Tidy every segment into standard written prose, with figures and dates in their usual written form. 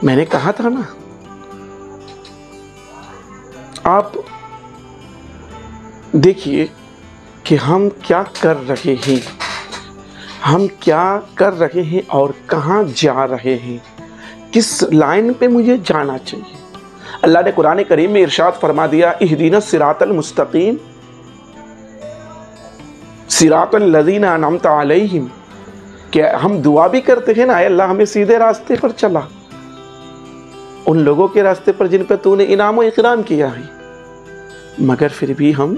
میں نے کہا تھا نا، آپ دیکھیے کہ ہم کیا کر رہے ہیں، ہم کیا کر رہے ہیں اور کہاں جا رہے ہیں، کس لائن پہ مجھے جانا چاہیے۔ اللہ نے قرآن کریم میں ارشاد فرما دیا، اہدنا الصراط المستقیم صراط الذین انعمت علیہم، کہ ہم دعا بھی کرتے ہیں نا، اے اللہ ہمیں سیدھے راستے پر چلا، ان لوگوں کے راستے پر جن پہ تو نے انعام و اکرام کیا ہے، مگر پھر بھی ہم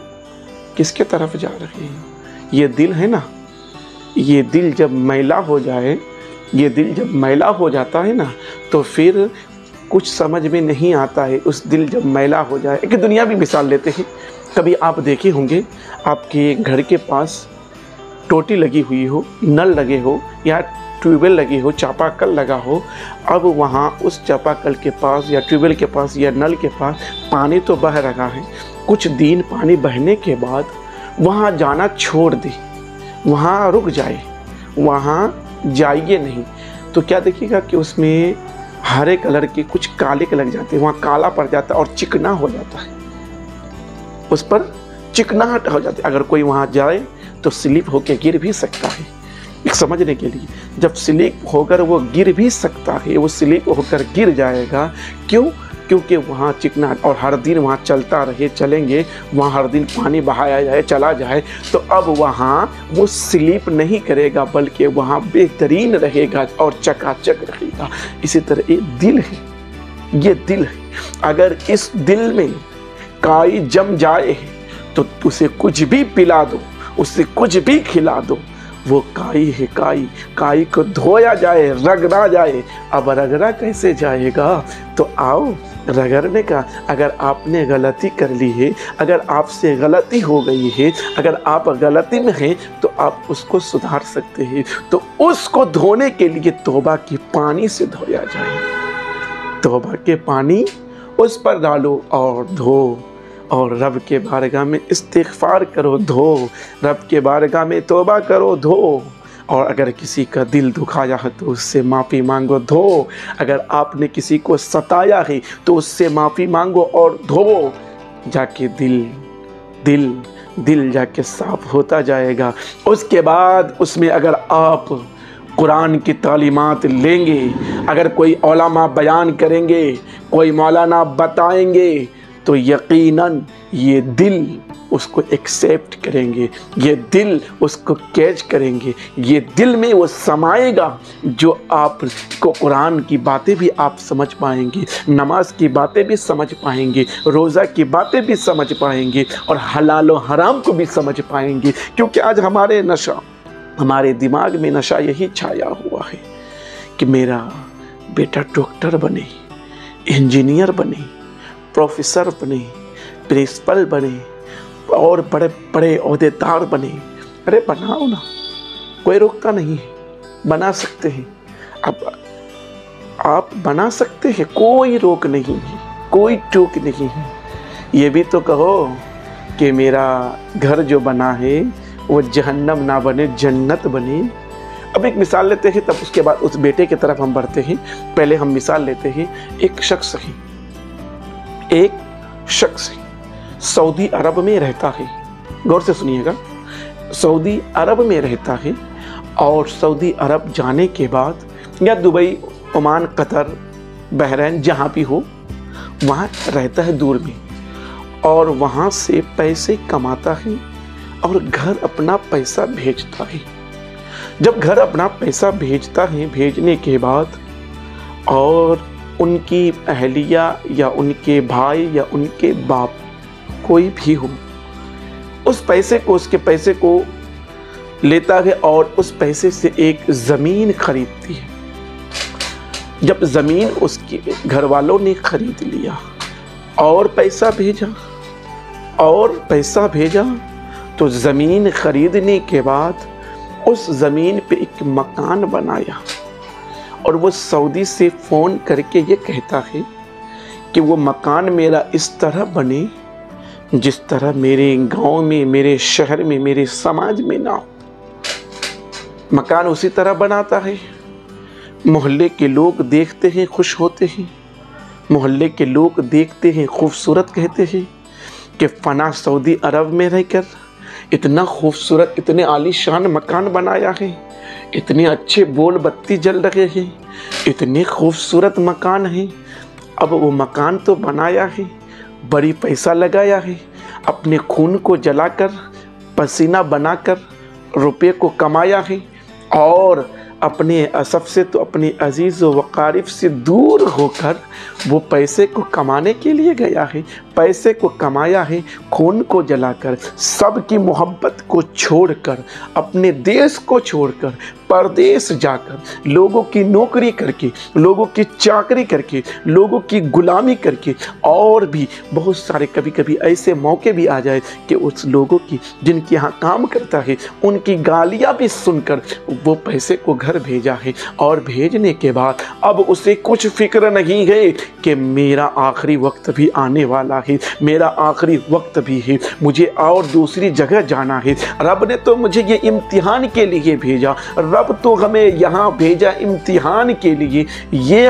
کس کے طرف جا رہے ہیں؟ یہ دل ہے نا، یہ دل جب میلا ہو جائے، یہ دل جب میلا ہو جاتا ہے نا، تو پھر کچھ سمجھ میں نہیں آتا ہے۔ اس دل جب میلا ہو جائے، ایک دنیاوی مثال لیتے ہیں، کبھی آپ دیکھے ہوں گے آپ کے گھر کے پاس ٹوٹی لگی ہوئی ہو، نل لگے ہو یا ٹیوب ویل لگی ہو، چاپا کل لگا ہو، اب وہاں اس چاپا کل کے پاس یا ٹیوب ویل کے پاس یا نل کے پاس پانی تو بہہ رہا ہے، کچھ دن پانی بہنے کے بعد وہاں جانا چھوڑ دے، وہاں رک جائے، وہاں جائیے نہیں، تو کیا دیکھیے گا کہ اس میں ہرے کلر کے کچھ کالے کے لگ جاتے ہیں، وہاں کالا پڑ جاتا ہے اور چکنا ہو جاتا ہے، اس پر چکناہٹ ہو جاتی ہے۔ اگر کوئی وہاں جائے تو سلپ ہو کے گر بھی سکتا ہے۔ ایک سمجھنے کے لیے، جب سلپ ہو کر وہ گر بھی سکتا ہے، وہ سلپ ہو کر گر جائے گا، کیوں؟ کیونکہ وہاں چکناہٹ، اور ہر دن وہاں چلتا رہے، چلیں گے وہاں ہر دن پانی بہایا جائے، چلا جائے، تو اب وہاں وہ سلپ نہیں کرے گا، بلکہ وہاں بہترین رہے گا اور چکا چک رہے گا۔ اسی طرح یہ دل ہے، یہ دل ہے، اگر اس دل میں کائی جم جائے تو اسے کچھ بھی پلا دو، اسے کچھ بھی کھلا دو، وہ کائی ہے، کائی کو دھویا جائے، رگڑا جائے۔ اب رگڑا کیسے جائے گا؟ تو آؤ رگڑنے کا۔ اگر آپ نے غلطی کر لی ہے، اگر آپ سے غلطی ہو گئی ہے، اگر آپ غلطی میں ہیں تو آپ اس کو سدھار سکتے ہیں، تو اس کو دھونے کے لیے توبہ کے پانی سے دھویا جائے، توبہ کے پانی اس پر ڈالو اور دھو، اور رب کے بارگاہ میں استغفار کرو، دھو، رب کے بارگاہ میں توبہ کرو، دھو، اور اگر کسی کا دل دکھایا ہے تو اس سے معافی مانگو، دھو، اگر آپ نے کسی کو ستایا ہے تو اس سے معافی مانگو اور دھو، جا کے دل جا کے صاف ہوتا جائے گا۔ اس کے بعد اس میں اگر آپ قرآن کی تعلیمات لیں گے، اگر کوئی علماء بیان کریں گے، کوئی مولانا بتائیں گے، تو یقیناً یہ دل اس کو ایکسیپٹ کریں گے، یہ دل اس کو کیچ کریں گے، یہ دل میں وہ سمائے گا، جو آپ کو قرآن کی باتیں بھی آپ سمجھ پائیں گے، نماز کی باتیں بھی سمجھ پائیں گے، روزہ کی باتیں بھی سمجھ پائیں گے، اور حلال و حرام کو بھی سمجھ پائیں گے۔ کیونکہ آج ہمارے دماغ میں نشہ یہی چھایا ہوا ہے کہ میرا بیٹا ڈاکٹر بنے، انجینئر بنے، پروفیسر بنے، پرنسپل بنے، اور بڑے بڑے عہدیدار بنے۔ ارے بناؤ نا، کوئی روکتا نہیں ہے، بنا سکتے ہیں، اب آپ بنا سکتے ہیں، کوئی روک نہیں ہے، کوئی ٹوک نہیں ہے۔ یہ بھی تو کہو کہ میرا گھر جو بنا ہے وہ جہنم نہ بنے، جنت بنے۔ اب ایک مثال لیتے ہیں، تب اس کے بعد اس بیٹے کی طرف ہم بڑھتے ہیں۔ پہلے ہم مثال لیتے ہیں، ایک شخص ہے، سعودی عرب میں رہتا ہے، غور سے سنیے گا، سعودی عرب میں رہتا ہے، اور سعودی عرب جانے کے بعد یا دبئی، عمان، قطر، بحرین، جہاں بھی ہو، وہاں رہتا ہے دور میں، اور وہاں سے پیسے کماتا ہے اور گھر اپنا پیسہ بھیجتا ہے۔ جب گھر اپنا پیسہ بھیجتا ہے، بھیجنے کے بعد اور ان کی اہلیہ یا ان کے بھائی یا ان کے باپ کوئی بھی ہو، اس کے پیسے کو لیتا ہے اور اس پیسے سے ایک زمین خریدتی ہے۔ جب زمین اس کے گھر والوں نے خرید لیا اور پیسہ بھیجا تو زمین خریدنے کے بعد اس زمین پہ ایک مکان بنایا، اور وہ سعودی سے فون کر کے یہ کہتا ہے کہ وہ مکان میرا اس طرح بنے جس طرح میرے گاؤں میں، میرے شہر میں، میرے سماج میں نہ ہو۔ مکان اسی طرح بناتا ہے، محلے کے لوگ دیکھتے ہیں خوش ہوتے ہیں، محلے کے لوگ دیکھتے ہیں خوبصورت کہتے ہیں کہ فنا سعودی عرب میں رہ کر اتنا خوبصورت اتنے عالی شان مکان بنایا ہے، اتنے اچھے بول بتی جل رہے ہیں، اتنے خوبصورت مکان ہیں۔ اب وہ مکان تو بنایا ہے، بڑی پیسہ لگایا ہے، اپنے خون کو جلا کر پسینہ بنا کر روپے کو کمایا ہے، اور اپنے سب سے تو اپنے عزیز و اقارب سے دور ہو کر وہ پیسے کو کمانے کے لیے گیا ہے، پیسے کو کمایا ہے خون کو جلا کر، سب کی محبت کو چھوڑ کر، اپنے دیش کو چھوڑ کر پردیس جا کر لوگوں کی نوکری کر کے، لوگوں کی چاکری کر کے، لوگوں کی غلامی کر کے، اور بھی بہت سارے کبھی کبھی ایسے موقع بھی آ جائے کہ اس لوگوں کی جن کے یہاں کام کرتا ہے ان کی گالیاں بھی سن کر وہ پیسے کو گھر بھیجا ہے، اور بھیجنے کے بعد اب اسے کچھ فکر نہیں ہے کہ میرا آخری وقت بھی آنے والا ہے، میرا آخری وقت بھی ہے، مجھے اور دوسری جگہ جانا ہے، رب نے تو مجھے یہ امتحان کے لیے بھیجا، رب تو ہمیں یہاں بھیجا امتحان کے لیے، یہ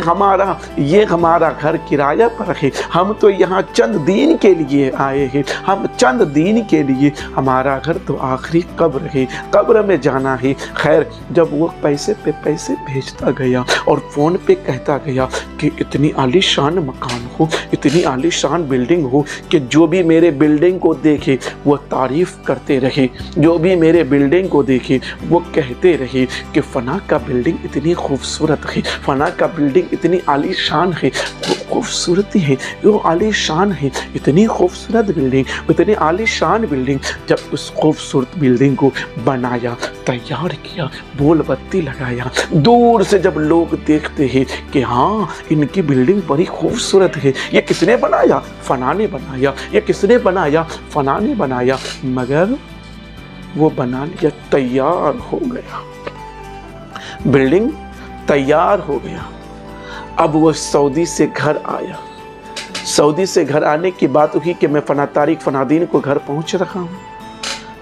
ہمارا گھر کرایہ پر ہے، ہم تو یہاں چند دن کے لیے آئے ہیں، ہم چند دن کے لیے، ہمارا گھر تو آخری قبر ہے، قبر میں جانا ہے۔ خیر، جب وہ پیسے پہ پیسے بھیجتا گیا اور فون پہ کہتا گیا کہ اتنی عالی شان مکان ہو، اتنی عالی شان بلڈنگ ہو کہ جو بھی میرے بلڈنگ کو دیکھے وہ تعریف کرتے رہے، جو بھی میرے بلڈنگ کو دیکھے وہ کہتے رہے کہ فنا کا بلڈنگ اتنی خوبصورت ہے، فنا کا بلڈنگ اتنی عالی شان ہے، خوبصورتی ہے، وہ عالی شان ہے، اتنی خوبصورت بلڈنگ، اتنی عالی شان بلڈنگ۔ جب اس خوبصورت بلڈنگ کو بنایا، تیار کیا، بول بتی لگایا، دور سے جب لوگ دیکھتے ہیں کہ ہاں ان کی بلڈنگ بڑی خوبصورت ہے، یہ کس نے بنایا؟ فنا نے بنایا، یہ کس نے بنایا؟ فنا نے بنایا، مگر وہ بنا لیا، تیار ہو گیا، بلڈنگ تیار ہو گیا۔ اب وہ سعودی سے گھر آیا، سعودی سے گھر آنے کی بات ہوئی کہ میں فنا طارق فنا دین کو گھر پہنچ رہا ہوں۔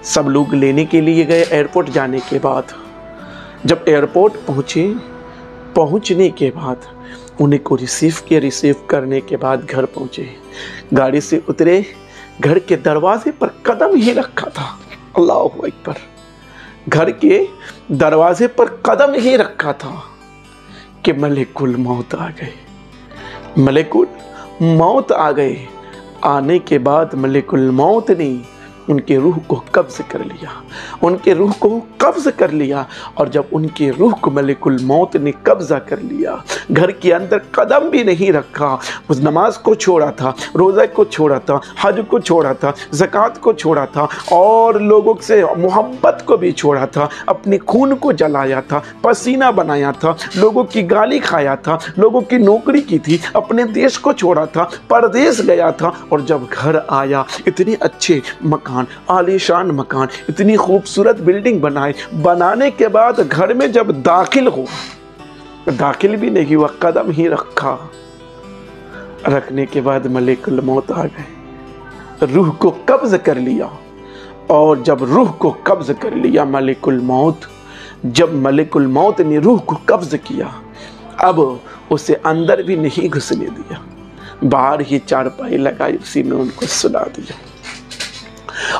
سب لوگ لینے کے لیے گئے ایئرپورٹ جانے کے بعد، جب ایئرپورٹ پہنچنے کے بعد انہیں کو ریسیو کرنے کے بعد گھر پہنچے، گاڑی سے اترے، گھر کے دروازے پر قدم ہی رکھا تھا، اللہ اکبر، گھر کے دروازے پر قدم ہی رکھا تھا کہ ملک الموت آ گئے، ملک الموت آ گئے۔ آنے کے بعد ملک الموت نے ان کے روح کو قبض کر لیا، ان کے روح کو قبض کر لیا، اور جب ان کے روح کو ملک الموت نے قبضہ کر لیا، گھر کے اندر قدم بھی نہیں رکھا، اس نماز کو چھوڑا تھا، روزہ کو چھوڑا تھا، حج کو چھوڑا تھا، زکوٰۃ کو چھوڑا تھا، اور لوگوں سے محبت کو بھی چھوڑا تھا، اپنے خون کو جلایا تھا، پسینہ بنایا تھا، لوگوں کی گالی کھایا تھا، لوگوں کی نوکری کی تھی، اپنے دیش کو چھوڑا تھا، پردیس گیا تھا، اور جب گھر آیا اتنے اچھے مکان، عالی شان مکان، اتنی خوبصورت بلڈنگ بنانے کے بعد گھر میں جب داخل بھی نہیں ہوا، قدم ہی رکھا، رکھنے کے بعد ملک الموت آ گئے، روح کو قبض کر لیا، اور جب روح کو قبض کر لیا جب ملک الموت نے روح کو قبض کیا، اب اسے اندر بھی نہیں گھسنے دیا، باہر ہی چارپائی لگائی، اسی میں ان کو سلا دیا۔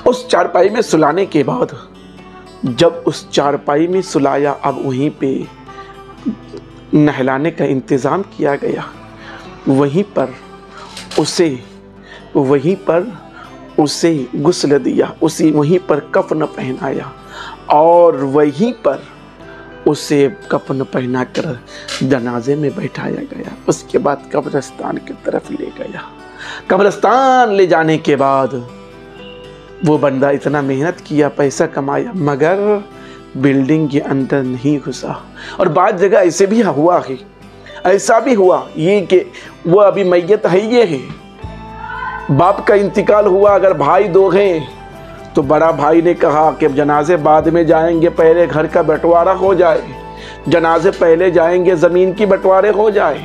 اس چارپائی میں سلانے کے بعد جب اس چارپائی میں سلایا، اب وہیں پہ نہلانے کا انتظام کیا گیا، وہیں پر اسے غسل دیا، وہیں پر کفن پہنایا، اور وہیں پر اسے کفن پہنا کر جنازے میں بیٹھایا گیا۔ اس کے بعد قبرستان کی طرف لے گیا۔ قبرستان لے جانے کے بعد وہ بندہ اتنا محنت کیا، پیسہ کمایا، مگر بلڈنگ کے اندر نہیں گھسا۔ اور بعض جگہ ایسا بھی ہوا یہ کہ وہ ابھی میت ہے، یہ ہے، باپ کا انتقال ہوا، اگر بھائی دو ہیں تو بڑا بھائی نے کہا کہ جنازے بعد میں جائیں گے، پہلے گھر کا بٹوارہ ہو جائے، جنازے پہلے جائیں گے، زمین کی بٹوارے ہو جائے،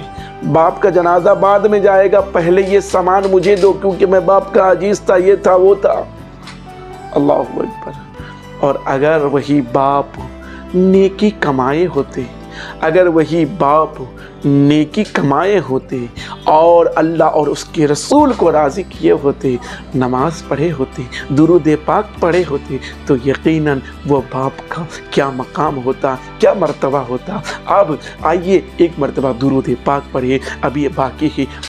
باپ کا جنازہ بعد میں جائے گا، پہلے یہ سامان مجھے دو کیونکہ میں باپ کا عزیز تھا، یہ تھا وہ تھا، اللہ اکبر۔ اور اگر وہی باپ نیکی کمائے ہوتے، اگر وہی باپ نیکی کمائے ہوتے اور اللہ اور اس کے رسول کو راضی کیے ہوتے، نماز پڑھے ہوتے، درود پاک پڑھے ہوتے، تو یقیناً وہ باپ کا کیا مقام ہوتا، کیا مرتبہ ہوتا۔ اب آئیے ایک مرتبہ درود پاک پڑھیے، اب یہ باقی ہی